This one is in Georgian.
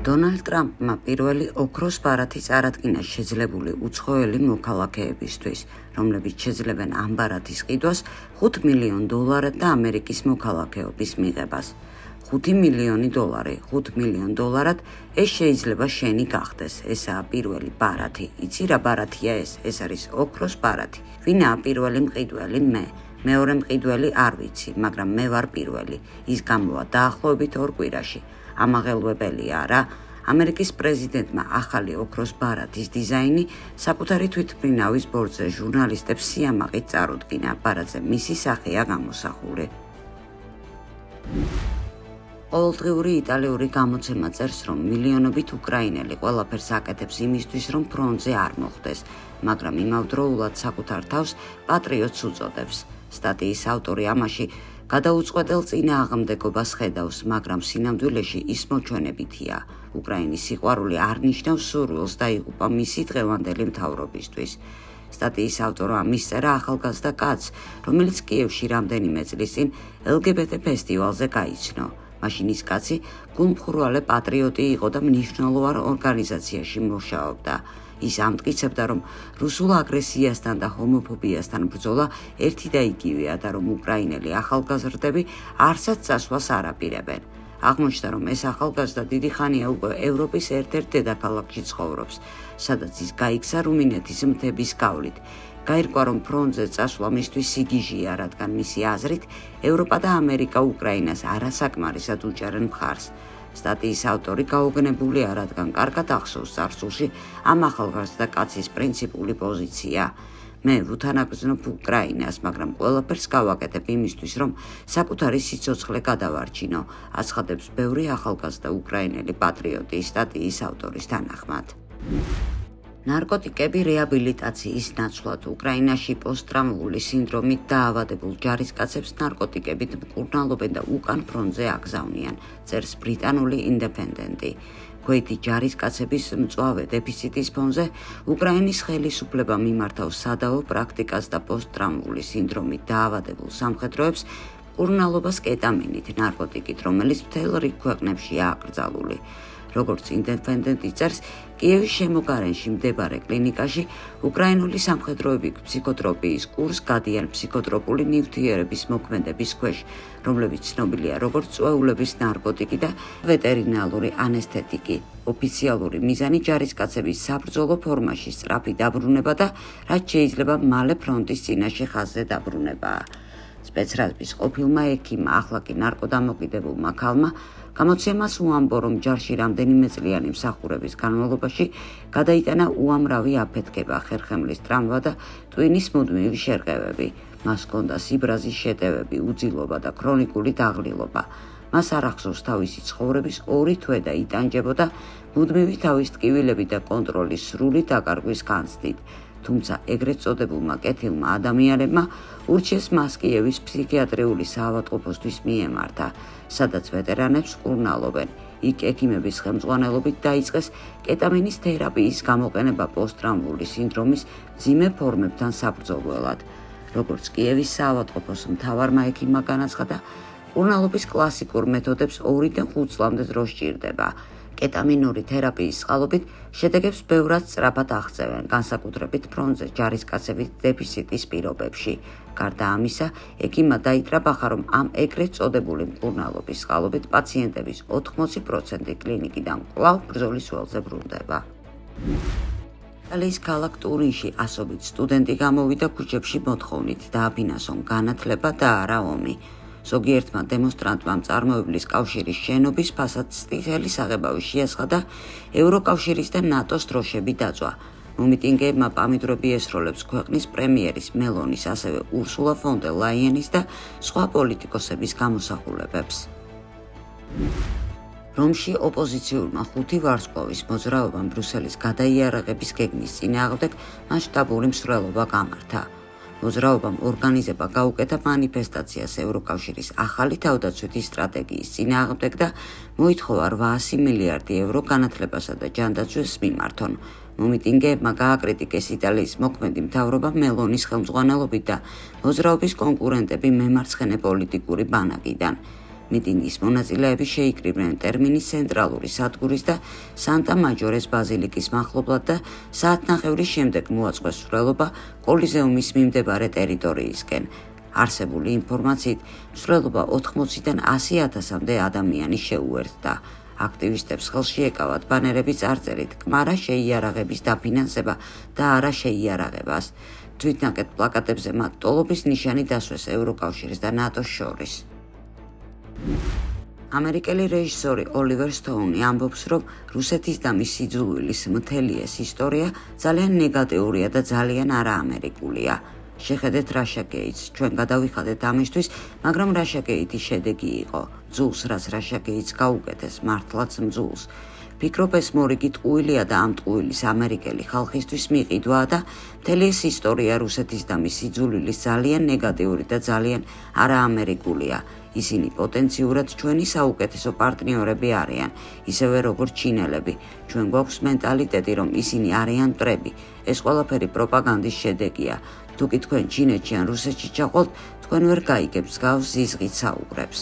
დონალდ ტრამპმა პირველი ოქროს ბარათი წარადგინა შეძლებული უცხოელი მოქალაქეებისთვის, რომლებიც შეძლებენ ამ ბარათის ყიდვას $5 მილიონ და ამერიკის მოქალაქეობის მიღებას. $5 მილიონი, $5 მილიონ ეს შეიძლება შენი გახდეს. ესაა პირველი ბარათი. იცი რა ბარათია ეს? ეს არის ოქროს ბარათი. ვინაა პირველი მყიდველი? მე. მეორე მყიდველი არ ვიცი, მაგრამ მე ვარ პირველი. ის გამოვა დაახლოებით 2 კვირაში. ამაღელვებელია რა. ამერიკის პრეზიდენტმა ახალი ოქროს ბარათის დიზაინი საკუთარი თვითმფრინავის ბორცზე ჟურნალისტებს სიამაყით წარუდგინა. ბარათზე მისი სახეა გამოსახული. ყოველდღიური იტალიური გამოცემა წერს, რომ მილიონობით უკრაინელი ყველაფერს აკეთებს იმისთვის, რომ ფრონტზე არ მოხვდეს, მაგრამ იმავდროულად საკუთარ თავს პატრიოტს უწოდებს. სტატიის ავტორი ამაში გადაუწყვეტელ წინააღმდეგობას ხედავს, მაგრამ სინამდვილეში ის მოჩვენებითია. უკრაინის სიყვარული არ ნიშნავს სურვილს და იღუპა მისი დღევანდელი მთავრობისთვის. სტატიის ავტორმა მისწერა ახალგაზრდა კაცს, რომელიც კიევში რამდენიმე წლის წინ LGBT ფესტივალზე გაიცნო. მაშინ ის კაცი გულმხურვალე პატრიოტი იყო და მნიშვნელოვან ორგანიზაციაში მუშაობდა. ის ამტკიცებდა, რომ რუსულ აგრესიასთან და ჰომოფობიასთან ბრძოლა ერთი და იგივეა და რომ უკრაინელი ახალგაზრდები არსად წასვლას არ აპირებენ. აღმოჩნდა, რომ ეს ახალგაზრდა დიდი ხანია უკვე ევროპის ერთ-ერთ დედაქალაქში ცხოვრობს, სადაც ის გაიქცა რუმინეთის მთების გავლით. გაირკვა, რომ ფრონტზე წასვლა მისთვის სიგიჟეა, რადგან მისი აზრით ევროპა და ამერიკა უკრაინას არასაკმარისად უჭერენ მხარს. სტატიის ავტორი გაოგნებულია, რადგან კარგად ახსოვს წარსულში ამ ახალგაზრდა კაცის პრინციპული პოზიცია. მე ვუთანაგრძნობ უკრაინას, მაგრამ ყველაფერს გავაკეთებ იმისთვის, რომ საკუთარი სიცოცხლე გადავარჩინო, აცხადებს ბევრი ახალგაზრდა უკრაინელი პატრიოტი სტატიის ავტორის თანახმად. ნარკოტიკები რეაბილიტაციის ნაცვლად უკრაინაში პოსტტრაუმული სინდრომით დაავადებულ ჯარისკაცებს ნარკოტიკებით მკურნალობენ და უკან ფრონტზე აგზავნიან, წერს ბრიტანული ინდეპენდენტი. ქვეითი ჯარისკაცების მწვავე დეფიციტის ფონზე უკრაინის ხელისუფლებამ მიმართავს სადავო პრაქტიკას და პოსტტრაუმული სინდრომით დაავადებულ სამხედროებს მკურნალობას კეტამინით, ნარკოტიკით, რომელიც მთელ რიგ ქვეყნებშია აკრძალული. როგორც ინდეპენდენტი წერს, კიევის შემოგარენში მდებარე კლინიკაში უკრაინული სამხედროები ფსიქოტროპიის კურსს გადიან ფსიქოტროპული ნივთიერების მოქმედების ქვეშ, რომლებიც ცნობილია როგორც წვეულების ნარკოტიკი და ვეტერინალური ანესთეტიკი. ოფიციალური მიზანი ჯარისკაცების საბრძოლო ფორმაში სწრაფი დაბრუნება და რაც შეიძლება მალე ფრონტის წინაშე ხაზზე დაბრუნებაა. სპეცრაზის ყოფილმა ექიმმა, ახლა კი ნარკოდამოკიდებულმა ქალმა გამოცემას უამბო, რომ ჯარში რამდენიმე წლიანი მსახურების განმავლობაში გადაიტანა უამრავი აფეთქება, ხერხემლის ტრამვა და ტვინის მუდმივი შერყევები. მას ჰქონდა სიბრაზის შეტევები, უძილობა და ქრონიკული დაღლილობა. მას არ ახსოვს თავისი ცხოვრების 2 თვე და იტანჯებოდა მუდმივი თავის ტკივილები და კონტროლის სრული დაკარგვის განცდით. თუმცა ეგრეთ წოდებულმა კეთილმა ადამიანებმა ურჩიეს მას კიევის ფსიქიატრიული საავადმყოფოსთვის მიემართა, სადაც ვეტერანებს მკურნალობენ. იქ ექიმების ხელმძღვანელობით დაიწყეს კეტამინის თერაპიის გამოყენება პოსტტრაუმული სინდრომის მძიმე ფორმებთან საბრძოლველად. როგორც კიევის საავადმყოფოს მთავარმა ექიმმა განაცხადა, მკურნალობის კლასიკურ მეთოდებს 2-დან 5 წლამდე დრო სჭირდება. კეტამინური თერაპიის წყალობით შედეგებს ბევრად სწრაფად აღწევენ, განსაკუთრებით ფრონტზე ჯარისკაცების დეფიციტის პირობებში. გარდა ამისა, ექიმმა დაიტრაბახა, რომ ამ ეგრეთ წოდებული მკურნალობის წყალობით პაციენტების 80% კლინიკიდან კვლავ ბრძოლის ველზე ბრუნდება. იტალიის ქალაქ ტურინში ასობით სტუდენტი გამოვიდა ქუჩებში მოთხოვნით დააფინანსონ განათლება და არა ომი. ზოგიერთმა დემონსტრანტმა მწარმოებლის კავშირის შენობის ფასადს წითელი საღებავი შეასხა ევროკავშირის და ნატოს დროშები დაწვა. მომიტინგეებმა პამიდრები ესროლებს ქვეყნის პრემიერის მელონის, ასევე ურსულა ფონ დერ ლაიენის და სხვა პოლიტიკოსების გამოსახულებებს. რომში ოპოზიციურმა 5 ვარსკვლავის მოძრაობამ ბრუსელის გადაიარაღების გეგმის წინააღმდეგ მასშტაბური მსვლელობა გამართა. მოძრაობამ ორგანიზება გაუკეთა მანიფესტაციას ევროკავშირის ახალი თავდაცვითი სტრატეგიის წინააღმდეგ და მოითხოვა 800 მილიარდი ევრო განათლებასა და ჯანდაცვას მიმართონ. მომიტინგეებმა გააკრიტიკეს იტალიის მოქმედი მთავრობა მელონის ხელმძღვანელობით და მოძრაობის კონკურენტები მემარცხენე პოლიტიკური ბანაკიდან. მიტინგის მონაწილეები შეიკრიბნენ ტერმინის ცენტრალური სადგურის და სანტა-მაჯორეს ბაზილიკის მახლობლად და საათნახევრის შემდეგ მოაწყვეს მსვლელობა კოლიზეუმის მიმდებარე ტერიტორიისკენ. არსებული ინფორმაციით, მსვლელობა 80-დან 100,000-მდე ადამიანი შეუერთდა. აქტივისტებს ხელში ეკავათ ბანერები წარწერით „კმარა შეიარაღების დაფინანსება და არა შეიარაღებას“. თვითნაკეთ პლაკატებზე მათ ტოლობის ნიშანი დასვეს ევროკავშირის და ნატოს შორის. ამერიკელი რეჟისორი ოლივერ სტოუნი ამბობს, რომ რუსეთის და მის სიძულვილის მთელი ეს ისტორია ძალიან ნეგატიურია და ძალიან არაამერიკულია. შეხედეთ რაშა-გეიტს, ჩვენ გადავიხადეთ ამისთვის, მაგრამ რაშა-გეიტის შედეგი იყო მძულს, რაც რაშა-გეიტს გაუკეთეს, მართლაც მძულს. ფიქრობ, ეს მორიგი ტყუილია და ამ ტყუილის ამერიკელი ხალხისთვის მიყიდვაა და მთელი ეს ისტორია რუსეთის და მის სიძულვილის ძალიან ნეგატიური და ძალიან არაამერიკულია. ისინი პოტენციურად ჩვენი საუკეთესო პარტნიორები არიან, ისევე როგორც ჩინელები. ჩვენ გვაქვს მენტალიტეტი, რომ ისინი არიან მტრები. ეს ყველაფერი პროპაგანდის შედეგია. თუ კი თქვენ ჩინეთში ან რუსეთში ჩაყოლთ, თქვენ ვერ გაიგებთ გავს ზიზღით საუბრებს.